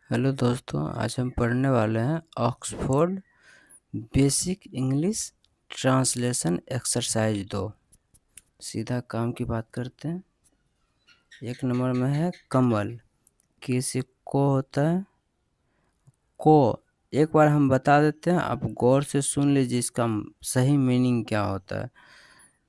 Hello दोस्तों, आज हम पढ़ने वाले हैं Oxford basic English translation exercise 2। सीधा काम की बात करते हैं। एक नंबर में है कमल। किसी को होता है को। एक बार हम बता देते हैं, आप गौर से सुन लीजिए इसका सही मीनिंग क्या होता है।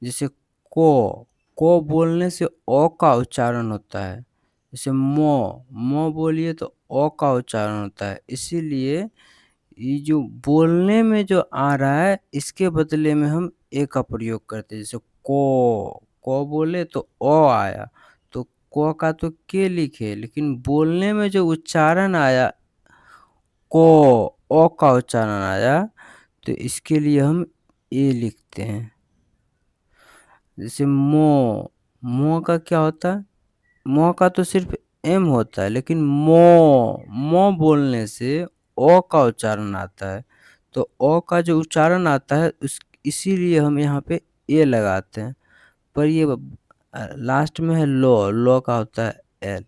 जैसे को बोलने से ओ का उच्चारण होता है। जैसे मो बोलिए तो ओ का उच्चारण होता है। इसीलिए ये जो बोलने में जो आ रहा है, इसके बदले में हम ए का प्रयोग करते हैं। जैसे को बोले तो ओ आया, तो को का तो के लिखे, लेकिन बोलने में जो उच्चारण आया को, ओ का उच्चारण आया, तो इसके लिए हम ए लिखते हैं। जैसे मो का क्या होता है? मो का तो सिर्फ एम होता है, लेकिन मो बोलने से ओ का उच्चारण आता है। तो ओ का जो उच्चारण आता है इसीलिए हम यहाँ पे ए लगाते हैं। पर ये लास्ट में है लो का होता है एल।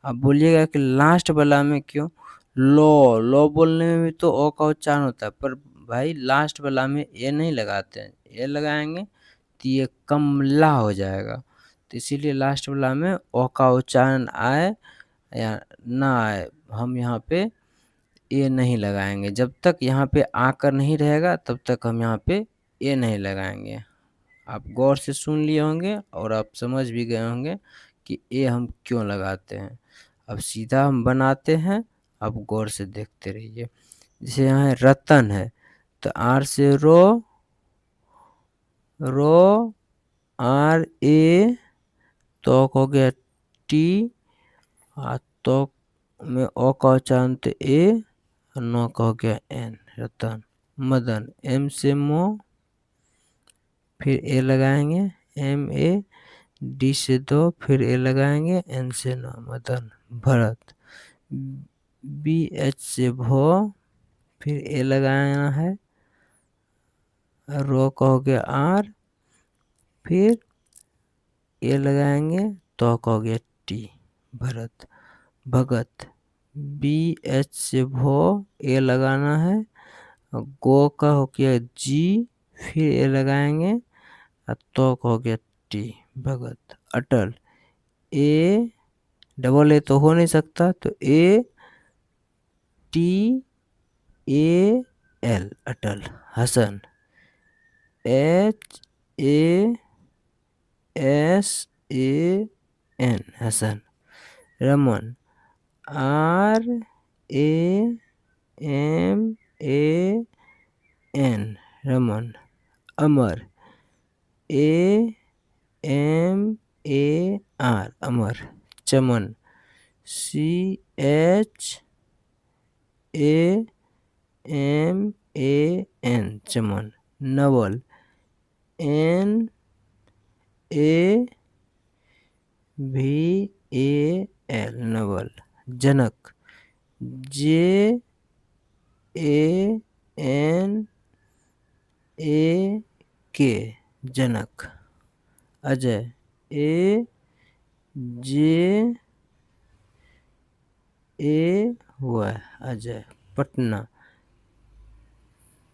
अब बोलिएगा कि लास्ट वाला में क्यों? लो बोलने में भी तो ओ का उच्चारण होता है, पर भाई लास्ट वाला में ए नहीं लगाते हैं। ए लगाएंगे तो ये कमला हो जाएगा। तो इसीलिए लास्ट वाला में ओ का उच्चारण आए या ना आए, हम यहाँ पे ए नहीं लगाएंगे। जब तक यहाँ पे आकर नहीं रहेगा तब तक हम यहाँ पे ए नहीं लगाएंगे। आप गौर से सुन लिए होंगे और आप समझ भी गए होंगे कि ए हम क्यों लगाते हैं। अब सीधा हम बनाते हैं, आप गौर से देखते रहिए। जैसे यहाँ है रतन है, तो आर से रो आर ए, तो हो गया टी, तो में ओ का उच्चारण तो ए, नो का हो गया एन, रतन। मदन, एम से मो, फिर ए लगाएंगे, एम ए, डी से दो, फिर ए लगाएंगे, एन से नो, मदन। भरत, बी एच से भो, फिर ए लगाना है, रो का हो गया आर, फिर ए लगाएंगे, तो का हो गया टी, भरत। भगत, बी एच से भो, ए लगाना है, गो का हो गया जी, फिर ए लगाएंगे, तो का हो गया T, Bhagat. Atal, A double A तो हो नहीं सकता, तो A T A L, Atal. Hasan, H A S A N, Hasan. Raman, R A M A N, Raman. Amar, A M A R, Amar. Chaman, C H A M A N, Chaman. Naval, N A V A L, Naval. Janak, J A N A K, Janak. Ajay, A J A Y, Ajay. Patna,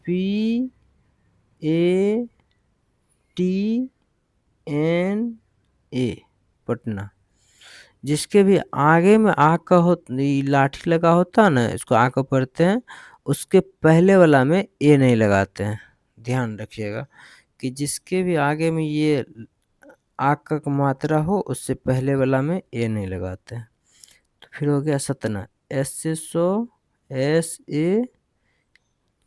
P A T N A, Patna. जिसके भी आगे में आ का हो, लाठी लगा होता है ना, इसको आ का पढ़ते हैं, उसके पहले वाला में ए नहीं लगाते हैं। ध्यान रखिएगा कि जिसके भी आगे में ये आ का मात्रा हो, उससे पहले वाला में ए नहीं लगाते हैं। तो फिर हो गया सतना, एस से सो, एस ए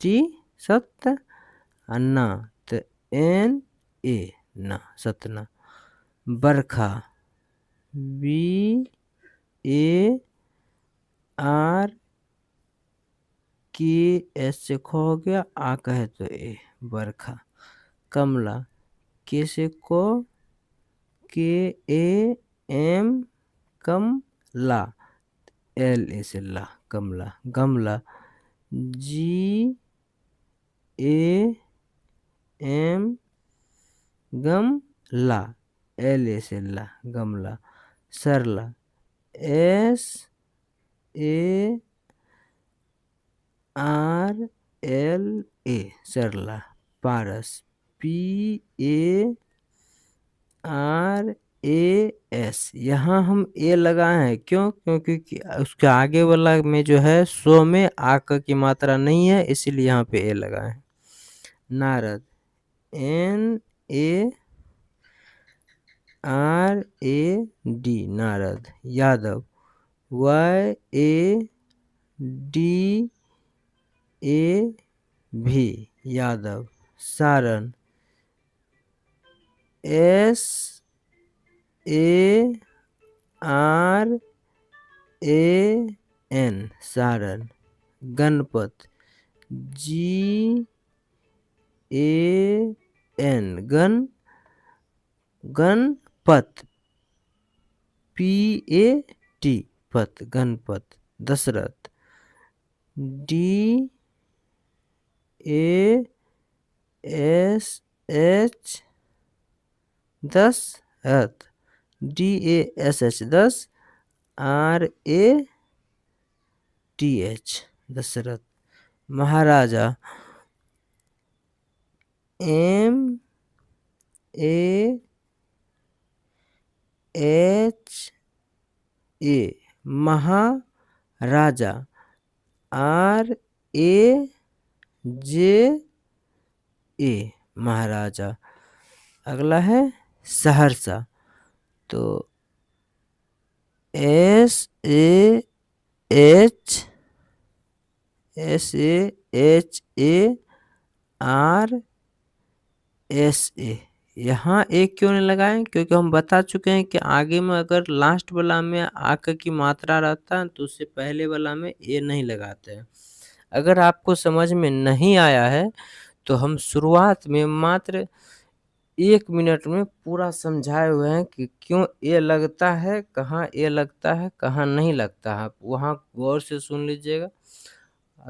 टी, सत्य। अन्ना, तो एन ए, ना, सतना। बरखा, बी ए आर के एस से खो हो गया, आ कहे तो ए, बरखा। कमला, के से को, के A M, come La, L A से ला, कमला। गमला, जी A M, gum La, L A से ला, गमला। Sarla, S A RLA Sarla, Paras, PARAS। यहाँ हम ए लगाए हैं, क्यों? क्योंकि उसके आगे वाला में जो है सो में आ क की मात्रा नहीं है, इसीलिए यहाँ पे ए लगाए हैं। Narad, NARAD, Narad. Yadav, YADAV, Yadav. Saran, SARAN, Saran. Ganpat, GAN, Ganpat, PAT, पत, Ganpat. Dasharath, DASH, Dasharath, DASH, RATH, Dasharath. महाराजा, MAHA, महाराजा। RAJA, महाराजा। अगला है सहरसा, तो SAHARSA। यहाँ एक क्यों नहीं लगाएं? क्योंकि हम बता चुके हैं कि आगे में अगर लास्ट वाला में आक की मात्रा रहता है तो उससे पहले वाला में ए नहीं लगाते हैं। अगर आपको समझ में नहीं आया है तो हम शुरुआत में मात्र 1 मिनट में पूरा समझाए हुए हैं कि क्यों ए लगता है, कहाँ ए लगता है, कहाँ नहीं लगता है। वहाँ गौर से सुन लीजिएगा,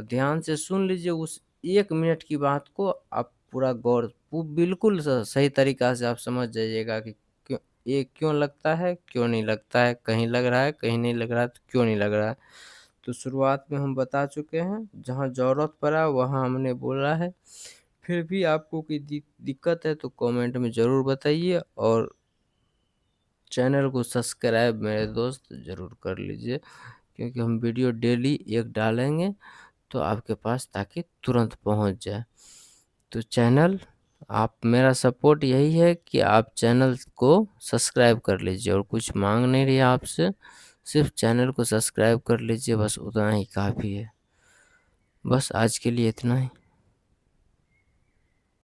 ध्यान से सुन लीजिए। उस 1 मिनट की बात को आप पूरा गौर बिल्कुल सही तरीका से आप समझ जाइएगा कि क्यों ये क्यों लगता है, क्यों नहीं लगता है, कहीं लग रहा है, कहीं नहीं लग रहा है, तो क्यों नहीं लग रहा है। तो शुरुआत में हम बता चुके हैं, जहाँ ज़रूरत पड़ा वहाँ हमने बोला है। फिर भी आपको कोई दिक्कत है तो कमेंट में ज़रूर बताइए, और चैनल को सब्सक्राइब मेरे दोस्त ज़रूर कर लीजिए, क्योंकि हम वीडियो डेली एक डालेंगे तो आपके पास ताकि तुरंत पहुंच जाए। तो चैनल, आप मेरा सपोर्ट यही है कि आप चैनल को सब्सक्राइब कर लीजिए, और कुछ मांग नहीं रही आपसे, सिर्फ चैनल को सब्सक्राइब कर लीजिए, बस उतना ही काफ़ी है। बस आज के लिए इतना ही।